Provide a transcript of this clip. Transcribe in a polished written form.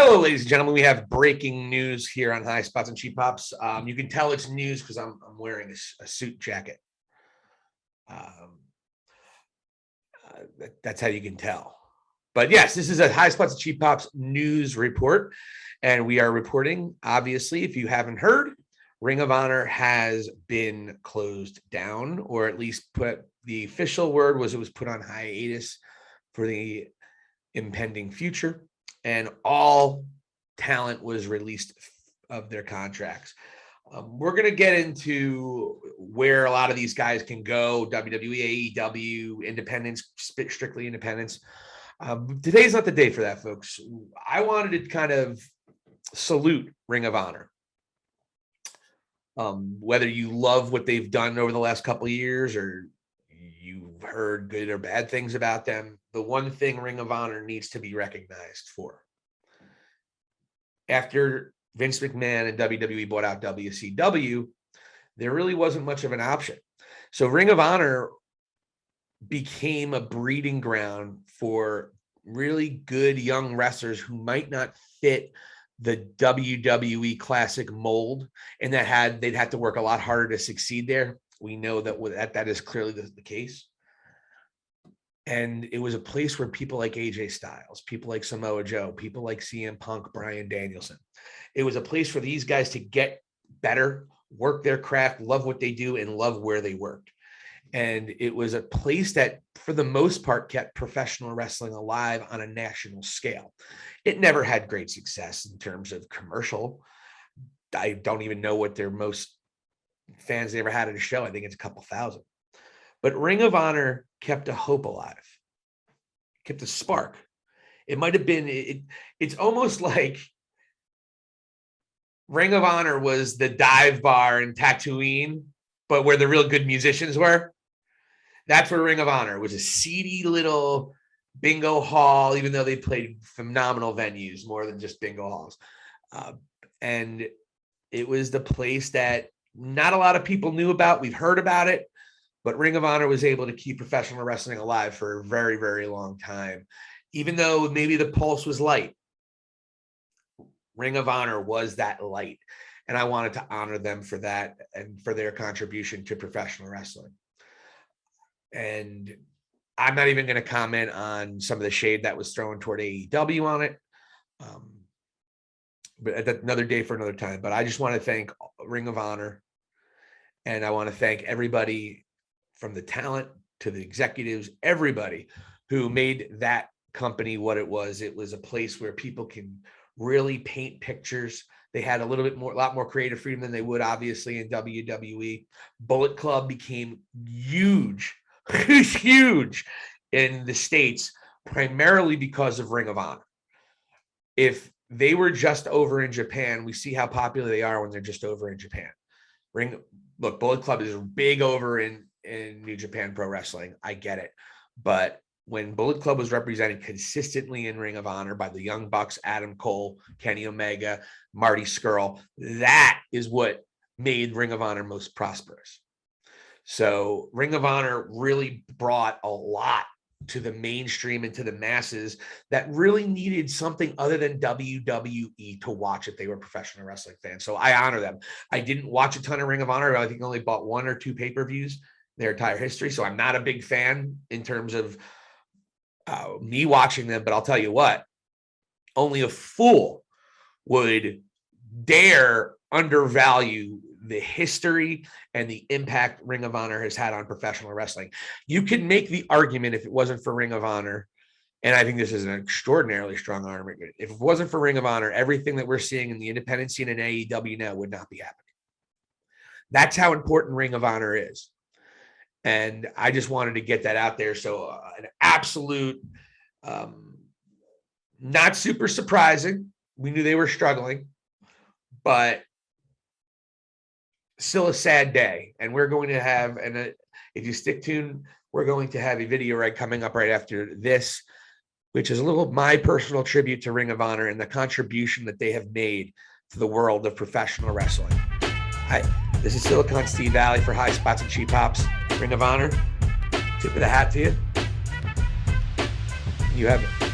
Hello, ladies and gentlemen. We have breaking news here on High Spots and Cheap Pops. You can tell it's news because I'm wearing a suit jacket. That's how you can tell. But yes, this is a High Spots and Cheap Pops news report, and we are reporting. Obviously, if you haven't heard, Ring of Honor has been closed down, or at least the official word was it was put on hiatus for the impending future. And all talent was released of their contracts. We're going to get into where a lot of these guys can go, WWE, AEW, independents, strictly independents. Today's not the day for that, folks. I wanted to kind of salute Ring of Honor. Whether you love what they've done over the last couple of years or you've heard good or bad things about them, the one thing Ring of Honor needs to be recognized for. After Vince McMahon and WWE bought out WCW, there really wasn't much of an option. So Ring of Honor became a breeding ground for really good young wrestlers who might not fit the WWE classic mold, and they'd have to work a lot harder to succeed there. We know that is clearly the case. And it was a place where people like AJ Styles, people like Samoa Joe, people like CM Punk, Bryan Danielson. It was a place for these guys to get better, work their craft, love what they do, and love where they worked. And it was a place that, for the most part, kept professional wrestling alive on a national scale. It never had great success in terms of commercial. I don't even know what their most fans they ever had at a show. I think it's a couple thousand. But Ring of Honor kept a hope alive, kept a spark. It might have been, it's almost like Ring of Honor was the dive bar in Tatooine, but where the real good musicians were. That's where Ring of Honor was, a seedy little bingo hall, even though they played phenomenal venues, more than just bingo halls. And it was the place that not a lot of people knew about. We've heard about it, but Ring of Honor was able to keep professional wrestling alive for a very, very long time. Even though maybe the pulse was light, Ring of Honor was that light. And I wanted to honor them for that and for their contribution to professional wrestling. And I'm not even going to comment on some of the shade that was thrown toward AEW on it. But another day for another time. But I just want to thank Ring of Honor. And I want to thank everybody from the talent to the executives, everybody who made that company what it was. It was a place where people can really paint pictures. They had a lot more creative freedom than they would, obviously, in WWE. Bullet Club became huge in the States, primarily because of Ring of Honor. If they were just over in Japan, we see how popular they are when they're just over in Japan. Bullet Club is big over in New Japan Pro Wrestling. I get it. But when Bullet Club was represented consistently in Ring of Honor by the Young Bucks, Adam Cole, Kenny Omega, Marty Scurll, that is what made Ring of Honor most prosperous. So Ring of Honor really brought a lot to the mainstream and to the masses that really needed something other than WWE to watch if they were professional wrestling fans. So I honor them. I didn't watch a ton of Ring of Honor. I think I only bought one or two pay-per-views their entire history. So I'm not a big fan in terms of me watching them, but I'll tell you what, only a fool would dare undervalue the history and the impact Ring of Honor has had on professional wrestling. You can make the argument, if it wasn't for Ring of Honor, and I think this is an extraordinarily strong argument, if it wasn't for Ring of Honor, everything that we're seeing in the independent scene in AEW now would not be happening. That's how important Ring of Honor is. And I just wanted to get that out there. So an absolute, not super surprising. We knew they were struggling, but still a sad day. And we're going to have, if you stick tuned, we're going to have a video right coming up right after this, which is a little my personal tribute to Ring of Honor and the contribution that they have made to the world of professional wrestling. This is Silicon Steve Valli for High Spots and Cheap Pops. Ring of Honor, tip of the hat to you. You have it.